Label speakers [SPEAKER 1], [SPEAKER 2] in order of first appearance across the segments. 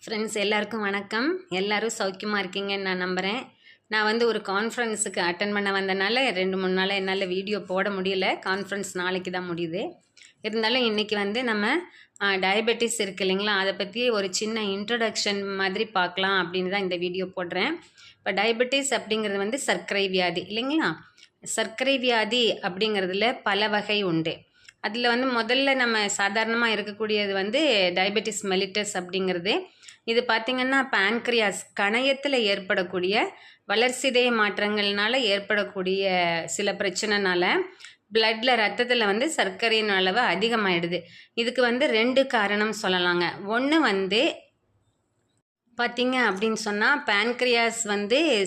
[SPEAKER 1] Friends எல்லாருக்கும் வணக்கம். எல்லாரும் சௌக்கியமாக இருக்கீங்கன்னு நான் நம்புகிறேன். நான் ஒரு கான்ஃபரன்ஸுக்கு அட்டன் பண்ண வந்தனால 2-3 நாளாக என்னால் வீடியோ போட முடியல. கான்ஃபரன்ஸ் நாளைக்கு தான் முடியுது. இருந்தாலும் இன்றைக்கி நம்ம டயபெட்டிஸ் இருக்குது இல்லைங்களா, அதை பற்றி ஒரு சின்ன இன்ட்ரடக்ஷன் மாதிரி பார்க்கலாம் அப்படின்னு தான் இந்த வீடியோ போடுறேன். இப்போ டயபெட்டிஸ் அப்படிங்கிறது சர்க்கரை வியாதி இல்லைங்களா. சர்க்கரை வியாதி அப்படிங்கிறதுல பல வகை உண்டு. அதில் முதல்ல நம்ம சாதாரணமாக இருக்கக்கூடியது டயபெட்டிஸ் மெலிட்டஸ் அப்படிங்கிறது. இது பார்த்திங்கன்னா பேன்க்ரியாஸ் கணையத்தில் ஏற்படக்கூடிய வளர்சிதை மாற்றங்கள்னால ஏற்படக்கூடிய சில பிரச்சனைனால பிளட்டில் ரத்தத்தில் சர்க்கரையின் அளவு அதிகமாகிடுது. இதுக்கு 2 காரணம் சொல்லலாங்க. ஒன்று பார்த்திங்க அப்படின்னு சொன்னால் பேன்க்ரியாஸ்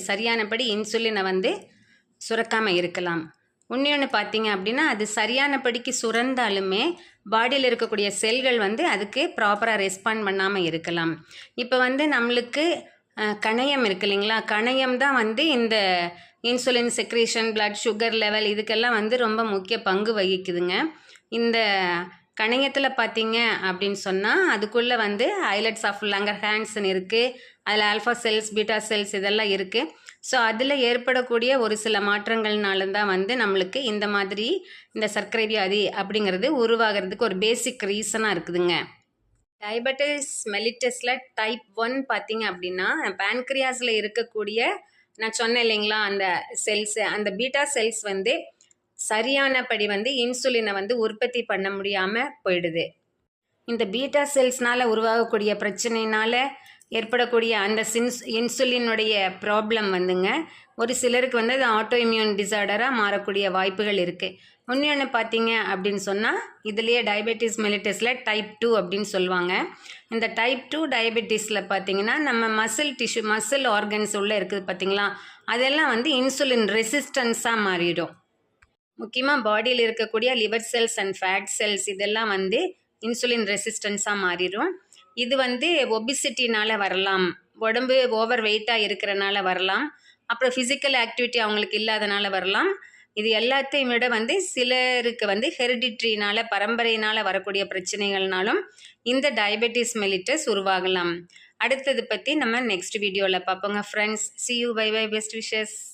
[SPEAKER 1] சரியானபடி இன்சுலினை சுரக்காமல் இருக்கலாம். இன்னொன்று பார்த்தீங்க அப்படின்னா அது சரியானபடிக்கு சுரந்தாலுமே பாடியில் இருக்கக்கூடிய செல்கள் அதுக்கு ப்ராப்பராக ரெஸ்பாண்ட் பண்ணாமல் இருக்கலாம். இப்போ நம்மளுக்கு கணையம் இருக்கு இல்லைங்களா, கணையம் தான் இந்த insulin secretion, blood sugar level இதுக்கெல்லாம் ரொம்ப முக்கிய பங்கு வகிக்குதுங்க. இந்த கணையத்தில் பார்த்தீங்க அப்படின்னு சொன்னால் அதுக்குள்ளே ஐலட்ஸ் ஆஃப் லங்கர்ஹான்ஸ்ன்னு இருக்குது. அதில் ஆல்ஃபா செல்ஸ், பீட்டா செல்ஸ் இதெல்லாம் இருக்குது. ஸோ அதில் ஏற்படக்கூடிய ஒரு சில மாற்றங்கள்னால தான் நம்மளுக்கு இந்த மாதிரி இந்த சர்க்கரை வியாதி அப்படிங்கிறது உருவாகிறதுக்கு ஒரு பேசிக் ரீசனாக இருக்குதுங்க. டயபெட்டிஸ் மெலிட்டஸில் டைப் 1 பார்த்தீங்க அப்படின்னா பேன்க்ரியாஸில் இருக்கக்கூடிய நான் சொன்னேன் இல்லைங்களா அந்த செல்ஸு, அந்த பீட்டா செல்ஸ் சரியானபடி இன்சுலினை உற்பத்தி பண்ண முடியாமல் போயிடுது. இந்த பீட்டா செல்ஸ்னால் உருவாகக்கூடிய பிரச்சனையினால் ஏற்படக்கூடிய அந்த இன்சுலினுடைய ப்ராப்ளம் ஒரு சிலருக்கு அது ஆட்டோ இம்யூன் டிசார்டராக மாறக்கூடிய வாய்ப்புகள் இருக்குது. இன்னொன்று பார்த்தீங்க அப்படின்னு சொன்னால் இதுலேயே டயபெட்டிஸ் மெலிட்டஸில் டைப் 2 அப்படின்னு சொல்லுவாங்க. இந்த டைப் 2 டயபெட்டிஸில் பார்த்தீங்கன்னா நம்ம மசில் ஆர்கன்ஸ் உள்ளே இருக்குது பார்த்தீங்களா, அதெல்லாம் இன்சுலின் ரெசிஸ்டன்ஸாக மாறிடும். முக்கியமாக பாடியில் இருக்கக்கூடிய liver cells and fat cells இதெல்லாம் இன்சுலின் ரெசிஸ்டன்ஸாக மாறிடும். இது ஒபிசிட்டினால் வரலாம், உடம்பு ஓவர் வெயிட்டாக இருக்கிறனால வரலாம், அப்புறம் ஃபிசிக்கல் ஆக்டிவிட்டி அவங்களுக்கு இல்லாதனால வரலாம். இது எல்லாத்தையும் விட சிலருக்கு ஹெரிடிட்ரினால் பரம்பரையினால் வரக்கூடிய பிரச்சனைகள்னாலும் இந்த டயபெட்டிஸ் மெலிட்டஸ் உருவாகலாம். அடுத்தது பற்றி நம்ம நெக்ஸ்ட் வீடியோவில் பார்ப்போங்க friends. see you, bye bye, best wishes.